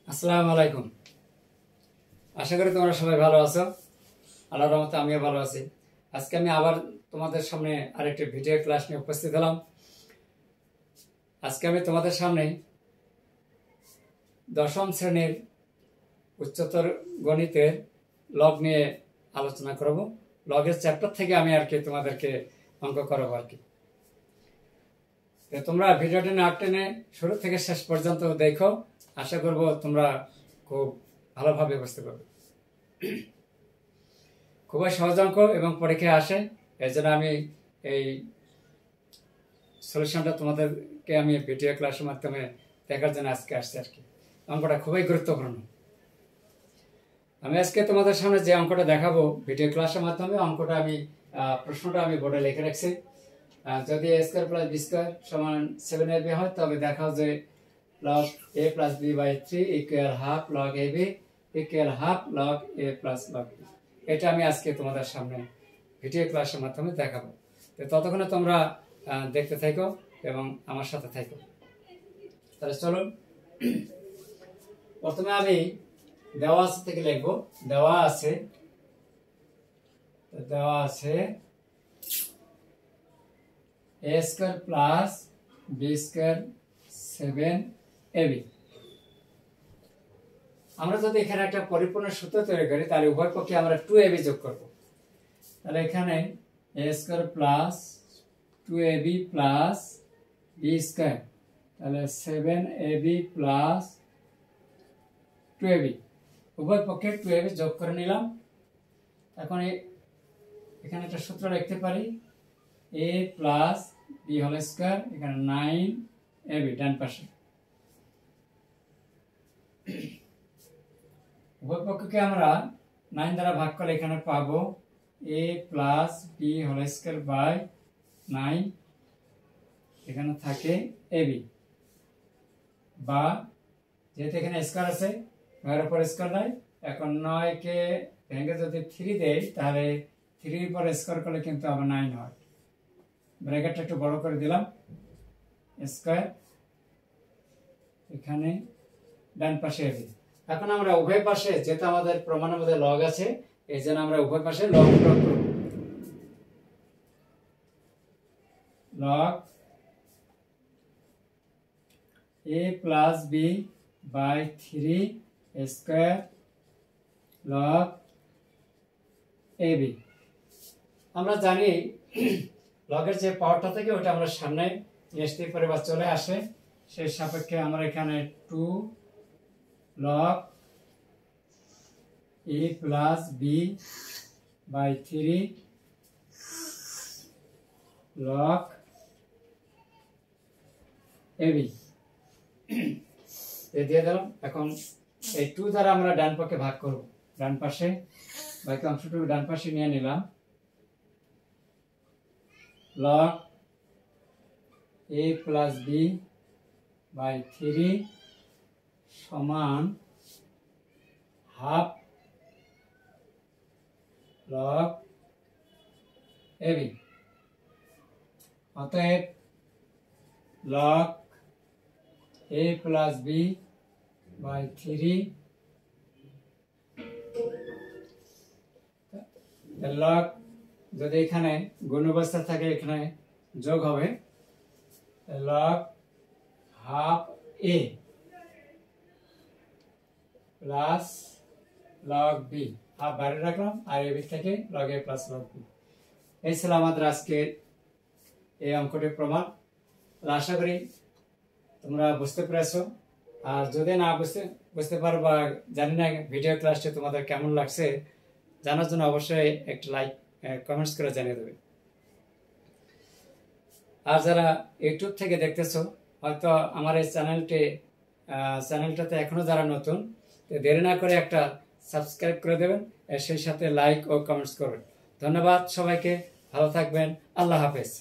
আসসালামু আলাইকুম। আশা করি তোমরা সবাই ভালো আছো। আল্লাহর রহমতে আমিও ভালো আছি। আজকে আমি আবার তোমাদের সামনে আরেকটি ভিডিও ক্লাস নিয়ে উপস্থিত হলাম। আজকে আমি তোমাদের সামনে দশম শ্রেণীর উচ্চতর গণিতের লগ নিয়ে আলোচনা করব। লগের চ্যাপ্টার থেকে আমি তোমাদেরকে অঙ্ক করাবো তো তোমরা ভিডিওটি না টেনে শুরু থেকে শেষ পর্যন্ত দেখো। আশা করব তোমরা খুব ভালোভাবে বুঝতে পারবে। খুবই সহজ অঙ্ক এবং পরীক্ষায় আসে, এর জন্য আমি এই সলিউশনটা তোমাদেরকে আমি ভিডিও ক্লাসের মাধ্যমে দেখার জন্য আজকে আসছি। অঙ্কটা খুবই গুরুত্বপূর্ণ। আমি আজকে তোমাদের সামনে যে অঙ্কটা দেখাবো ভিডিও ক্লাসের মাধ্যমে, অঙ্কটা আমি প্রশ্নটা আমি বোর্ডে লিখে রাখছি। যদি a square plus b square সমান 7ab হয়, তবে দেখাও যে log a plus b by 3 equal half log ab equal half log a plus log b। এটা আমি আজকে তোমাদের সামনে ভিডিও ক্লাসের মাধ্যমে দেখাবো। তো ততক্ষণে তোমরা দেখতে থাকো এবং আমার সাথে থাকো। তাহলে চলো, প্রথমে আমি দেওয়া আছে থেকে লিখবো। দেওয়া আছে a square plus b square 7ab। আমরা যদি এখানে একটা পরিপূর্ণ সূত্র তৈরি করি, তাহলে উভয় পক্ষে আমরা 2ab যোগ করব। তাহলে এখানে a square plus 2ab plus b square, তাহলে 7ab প্লাস 2ab, উভয় পক্ষে 2ab যোগ করে নিলাম। এখন এখানে একটা সূত্র লিখতে পারি, a plus b whole square, এখানে 9ab ডান পাশে। উভয় পক্ষকে আমরা 9 দ্বারা ভাগ করলে এখানে পাবো a plus b whole square by 9, এখানে থাকে ab, বা যেহেতু এখানে স্কয়ার আছে, এর উপর স্কয়ার নাই। এখন 9 কে ভেঙে যদি 3 দেই, তাহলে 3 এর পর স্কয়ার করলে কিন্তু আবার 9 হয়। ব্র্যাকেটটা একটু বড় করে দিলাম, স্কয়ার, এখানে ডান পাশে ab। এখন আমরা উভয় পাশে, যেহেতু আমাদের প্রমাণের মধ্যে লগ আছে, এই জন্য আমরা উভয় পাশে লগ প্রয়োগ করব। Log a plus b by 3 square log ab। আমরা জানি লগের যে পাওয়ারটা থাকে ওটা আমরা সামনে নিয়ে আসতে পারি বা চলে আসে। সেই সাপেক্ষে আমরা এখানে 2 log a plus b by 3 log ab দিয়ে দিলাম। এখন এই 2 দ্বারা আমরা ডান পক্ষে ভাগ করব। ডান পাশে বাকি অংশটুকু ডান পাশে নিয়ে নিলাম। log a plus b by 3 সমান হাফ log ab। অতএব log a plus b by 3 log, যদি এখানে গুণ অবস্থা থাকে এখানে যোগ হবে, log half a plus log b, half বাইরে রাখলাম আর ab থেকে log a plus log b। এই ছিল আমাদের আজকের এই অঙ্কটির প্রমাণ। আশা করি তোমরা বুঝতে পেরেছো। আর যদি না বুঝতে পারো বা জানি না ভিডিও ক্লাসটি তোমাদের কেমন লাগছে, জানার জন্য অবশ্যই একটা লাইক কমেন্টস করে জানিয়ে দেবে। আর যারা ইউটিউব থেকে দেখতেছো, হয়তো আমার এই চ্যানেলটাতে এখনো যারা নতুন, দেরি না করে একটা সাবস্ক্রাইব করে দেবেন, সেই সাথে লাইক ও কমেন্টস করবেন। ধন্যবাদ সবাইকে, ভালো থাকবেন, আল্লাহ হাফেজ।